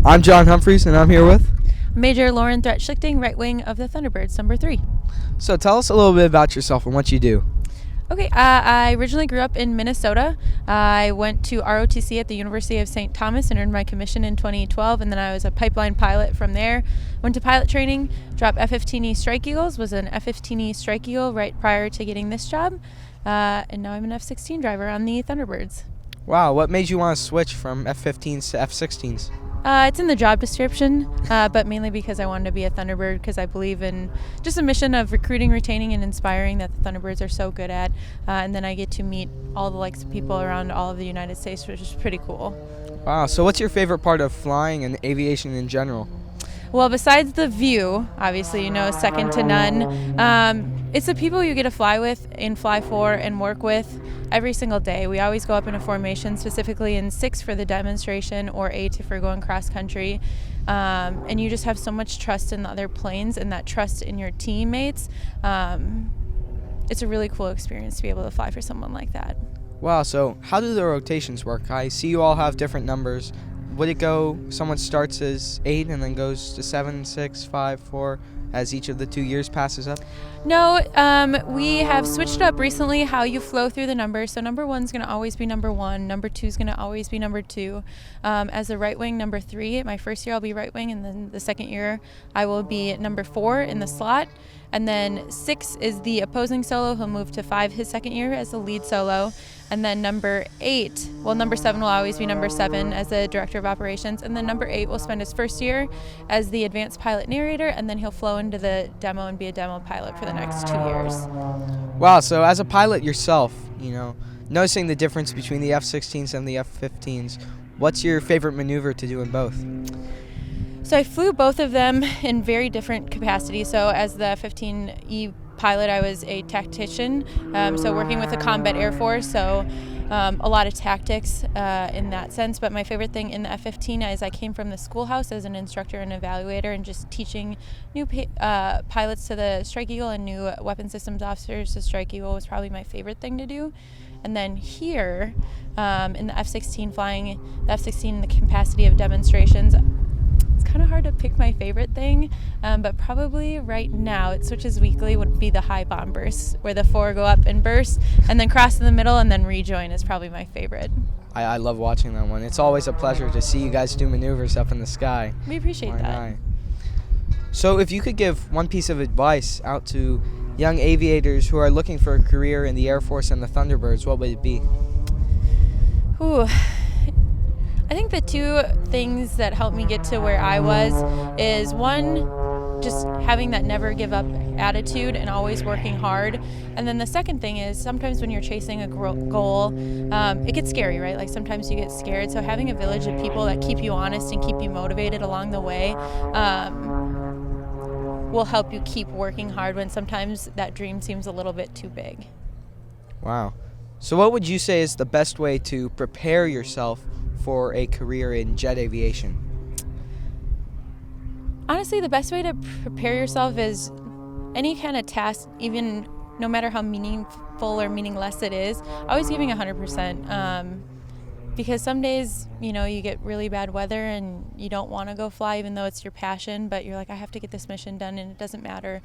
I'm John Humphreys, and I'm here with... Major Lauren Threat Schlichting, right wing of the Thunderbirds, number 3. So tell us a little bit about yourself and what you do. Okay, I originally grew up in Minnesota. I went to ROTC at the University of St. Thomas and earned my commission in 2012, and then I was a pipeline pilot from there. Went to pilot training, dropped F-15E Strike Eagles, was an F-15E Strike Eagle right prior to getting this job, and now I'm an F-16 driver on the Thunderbirds. Wow, what made you want to switch from F-15s to F-16s? It's in the job description, but mainly because I wanted to be a Thunderbird because I believe in just a mission of recruiting, retaining, and inspiring that the Thunderbirds are so good at. And then I get to meet all the likes of people around all of the United States, which is pretty cool. Wow, so what's your favorite part of flying and aviation in general? Well, besides the view, obviously, second to none, it's the people you get to fly with and fly for and work with every single day. We always go up in a formation, specifically in 6 for the demonstration or 8 if we're going cross country. And you just have so much trust in the other planes and that trust in your teammates. It's a really cool experience to be able to fly for someone like that. Wow, so how do the rotations work? I see you all have different numbers. Would it go, someone starts as 8 and then goes to 7, 6, 5, 4 as each of the 2 years passes up? No, we have switched up recently how you flow through the numbers. So number 1 is going to always be number 1. Number 2 is going to always be number 2. As a right wing, number 3. My first year I'll be right wing, and then the second year I will be number 4 in the slot. And then 6 is the opposing solo. He'll move to 5 his second year as the lead solo. And then number 7 will always be number 7 as the director of operations. And then number 8 will spend his first year as the advanced pilot narrator, and then he'll flow into the demo and be a demo pilot for the next 2 years. Wow, so as a pilot yourself, noticing the difference between the F-16s and the F-15s, what's your favorite maneuver to do in both? So I flew both of them in very different capacities. So as the F-15E pilot, I was a tactician, so working with the combat air force, so a lot of tactics in that sense. But my favorite thing in the F-15 is I came from the schoolhouse as an instructor and evaluator, and just teaching new pilots to the Strike Eagle and new weapon systems officers to Strike Eagle was probably my favorite thing to do. And then here in the F-16, flying the F-16 in the capacity of demonstrations, kind of hard to pick my favorite thing, but probably right now it switches weekly would be the high bomb bursts, where the 4 go up and burst and then cross in the middle and then rejoin is probably my favorite. I love watching that one. It's always a pleasure to see you guys do maneuvers up in the sky. We appreciate that. So if you could give one piece of advice out to young aviators who are looking for a career in the Air Force and the Thunderbirds, what would it be? Ooh. I think the 2 things that helped me get to where I was is 1, just having that never give up attitude and always working hard. And then the second thing is sometimes when you're chasing a goal, it gets scary, right? Like sometimes you get scared. So having a village of people that keep you honest and keep you motivated along the way will help you keep working hard when sometimes that dream seems a little bit too big. Wow. So what would you say is the best way to prepare yourself for a career in jet aviation? Honestly, the best way to prepare yourself is any kind of task, even no matter how meaningful or meaningless it is, always giving 100%. Because some days, you get really bad weather and you don't want to go fly even though it's your passion, but you're like, I have to get this mission done, and it doesn't matter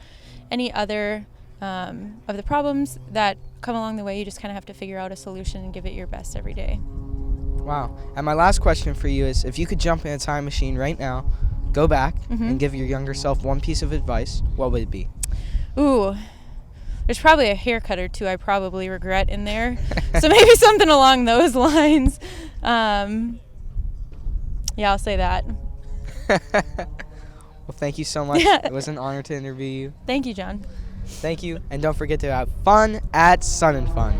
any other of the problems that come along the way. You just kind of have to figure out a solution and give it your best every day. Wow. And my last question for you is, if you could jump in a time machine right now, go back and give your younger self one piece of advice, what would it be? Ooh, there's probably a haircut or 2 I probably regret in there. So maybe something along those lines. Yeah, I'll say that. Well, thank you so much. It was an honor to interview you. Thank you, John. Thank you. And don't forget to have fun at Sun and Fun.